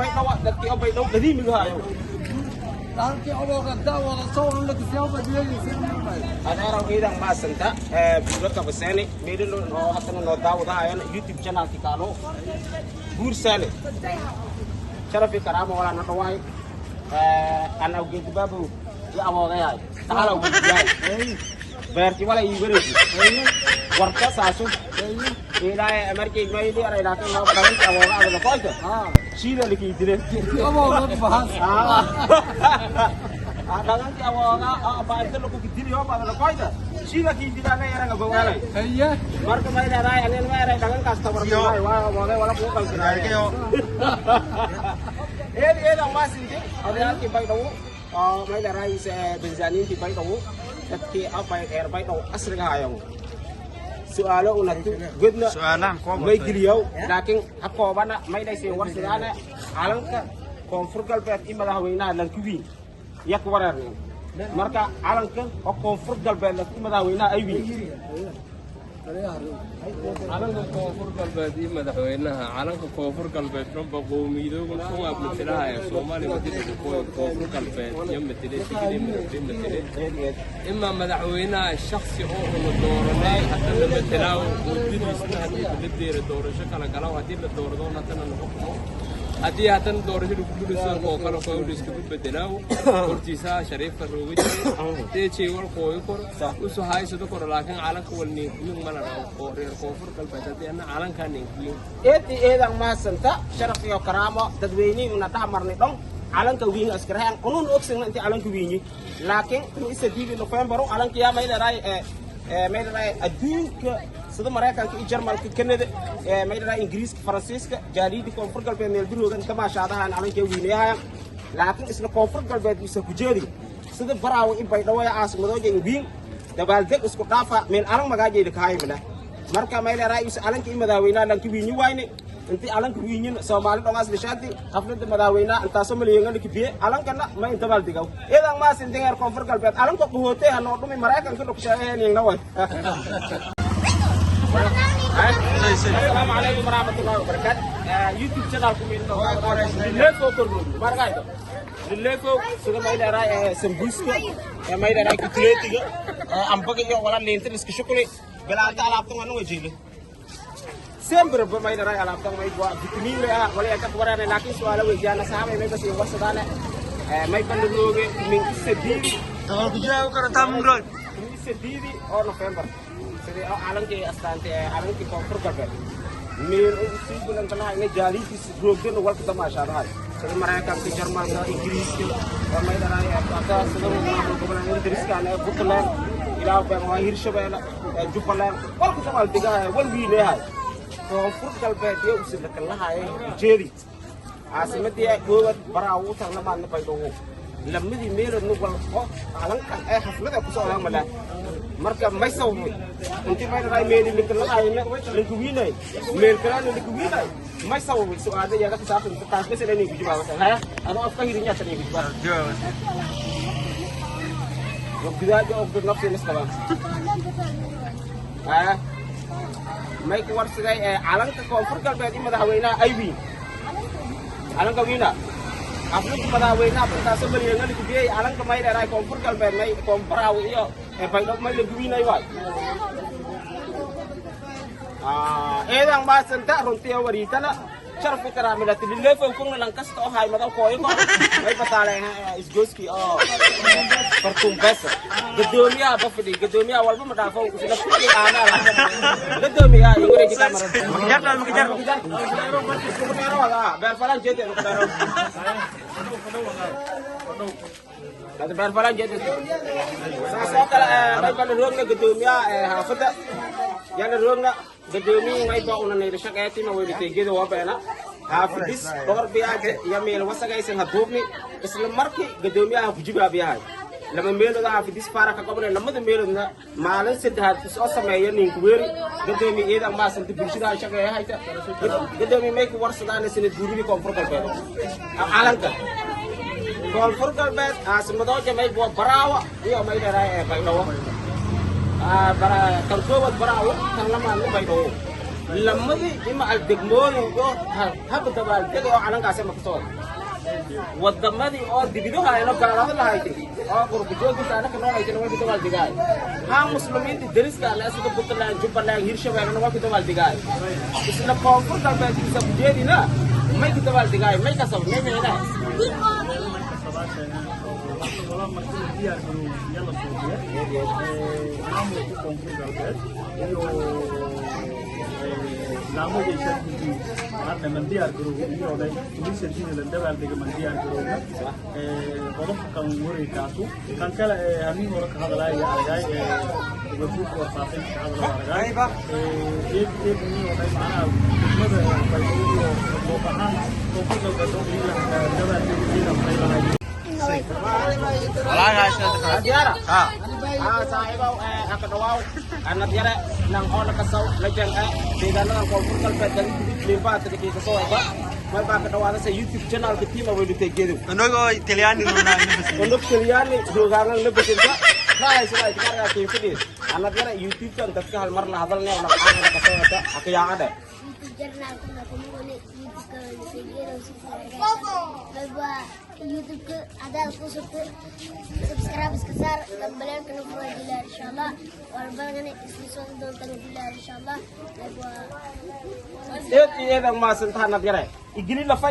baydhabo dadkii oo baydhabo qadiimiga hayo halkii awooga daawada soo la kasoo badiyay adeero ciidan ma santa buurka basani meedilo oo hadana noo daawadaayaan YouTube channel ki kaalo buursale sharafi karaamo wala na dhawaay ana ugeed babu ya awooga yaay taala ugeed beerti wala ii wareegi warka saasu ilaa markii may diyaar ilaa kan loo dhawan awooga ada qoyta shiida liki dire awooga bahas daganti awooga baayta lagu kidiriyo badan qoyta shiida ki digaga yaraga bawaalay ayya marka may leedahay aneen ma yaray dagan kasta warmay waa awooga wala ku qalbinayo eeda ma sinti adaalki baydhawo may leedahay benzaninti baydhawo dadkii afay eer baydhawo asriga hayo su'aalo unatu gudna su'aalan koob may giliyow laakiin hakoobana may dhaysay warsidaana calanka koonfur galbeed in madaxweynaha lankuwiin yak wareerna marka calanka oo koonfur galbeed in madaxweynaha ay wiin calanka koonfur galbeed iyo madaxweynaha calanka koonfur galbeed dhanba qowmiyadooda ku abnatilaha ee Soomaaliya wadada koonfur galbeed iyo matile ima madaxweynaha shakhsi oo la dooranay hadda matalaaw wadadiisna hadii la deero doorasho kala galaw hadii la doorado natana noqoto hadii hadan doorasho lagu guulaysan oo kala qoyska ku bedelaaw hortiisa shariifka roogay teechey wal qooyo kor u soo haysado kor laakiin calanka walni min malana oo reer koonfur galbeed hadii ana calanka ninkiyo eedan ma santa sharaf iyo karaamo dadweynaha una dhamarnay dhan calanka wiin askarahan unun ogsan inta calanka wiini laakiin isa diibi November calanka yaa may leedahay may leedahay adduunka sida Mareykanka iyo Jarmalka Canada may leedahay Ingiriiska Faransiiska jaaliidi koonfur galbeed meel biroogan kama shaadahan calanka wiinayaan laakiin isla koonfur galbeed isa ku jeedi sida baraawo in baydhabo caasimadooda wiin dabaaldeg isku dhaafa meel alang magaajeeda ka haybna marka may leedahay is calanka in madaxweynaha lanka wiini wayne intii calanka wiinin Soomaali dhangaas lishaadi xafladda madaxweynaha inta Soomaaliyeena ka biye calankana ma inta baldigaw eedan ma sin deegar koonfur galbeed calanka qohootay hano dhumi Mareykanka ku shaqeeyeen way السلام عليكم ورحمة الله وبركاته. يوتيوب channel ku meelno lileko korno margaydo lileko sida may leedahay sambuuska may leedahay kutletiga ambaga iyo wala leenta iska shukule bilaanta alaabtan wana wajeele sempre may leedahay alaabtan may waa vitamin wala ka warana laakiin su'aalo weydiana saamay may basi warsadana may bandooge min sadidi tawo ku jaw kara tamro min sadidi oo November sidii calankii astaante calankii koonfur galbeed meel uu si bulan kala ay jaaliis roogdan wal ka tamaashadahay sida Mareykanka Jarmalka Ingiriiska may leedahay aqaa sida gobolka Ingiriiska ee Puntland ilaa baa Hirshabeelle Jubbaland wal ka soo digaa wal wiileeyahay koonfur galbeed iyo sida kala haye jeedi caasimadii goobad baraawo tagna maadna baydhabo lamidi meelad nugal oo calanka ay xaflada ku soo laamala marka may sawmi intii may leedahay meel linka la hayna linka wiinay meel kale linka wiinay may sawmi su'aada yaga ka saabsan taas bas inay ku jawaabaan haya ana afka hirinya tan ku jawaabaan وبداية أقدر نفسي نستوى. ما يكون سجى على كونفور قلبي ماذا هوينا أيوين. على كوينا. أفضل ماذا هوينا بس سبب اللي نقول كذي على كما يرى كونفور قلبي ما كونفور هويا. بايدوك ما يلقوينا يوال. إذا ما سنتا رنتي أوريتنا. شرف كرام لا تلي فوقنا لانكاس تو هاي مدام كوي كو ما بتاعي اسجوسكي فرتوم بس قدوميا بفدي قدوميا اول ما دافو كده كل انا قدوميا يوري كده مره مكجر برفلان جيت هذا برفلان جيت ساسا ما يبان روغنا قدوميا حافظه يعني روغنا قدومي ما يبقى أنا نيرشك أتي ما ويبتي جد وابنا حافظ دور بياج يميل وسجى يسمع هدومي إسلام مركي قدومي أفجيب أبيها لما ميل ده حافظ فارق كقبل لما ده ميل ده مالن سد هاد أصلا ما ينين كويري قدومي إيه ما سنت بيشيد عشان كده هاي قدومي ما يكون ورثة ده نسيت بوري كونفورت كده أعلنك كونفورت كده أسمع ده جماعة بوا براوة يا ما يدري باينوا برا تركوا براوة كان لما نو باينوا lamadi ima al degmooyinko haba dabaaldega oo calankaasi maktood wadamadii oo dibiduha ayno gaalada lahayd oo qurbujoogta anaka noolaytana waa ku dabaaldegaay haa muslimiinta dariska la sida Puntland Jubbaland Hirshabeelle waa ku dabaaldegaay isla koonfur galbeedkiisa bujeedina may ku dabaaldegaay may ka sabab meena laamo yeeshaan intii hadda mandiyaar garoobo iyo oday tulisan inay la dabaal dega mandiyaar garoobo qodobka kan wareegaasu kan kale hanin hore ka hadlaaya aragay gobol warfaafin ka hadlaaya aragay ni oday macnaha degmada bay'o oo baahan oo ku dalbado in la dabaal dega bay'o Wala ka siya. Diara. Saaxiibow aka dhawaaw ana diara nang oo nakasaw la jang deegaanada koonfur galbeed liibaata dadkiisa soo wada may baa ka dhawaada sa YouTube channel ka tiima way dhigtay geedo Inogo Italiani runa kondo Italiani joogaangan la bedenta raay sida ay ka tiifidis ana diara YouTube kan dadka hal mar la hadalnaa la qaadana ka soo wada aka yaaqade YouTube ke ada aku suka subscribe sekesar dan beliau kena buat gila insyaallah walaupun kan istiswan don kena gila insyaallah iya dang masan tanah diara igini lafa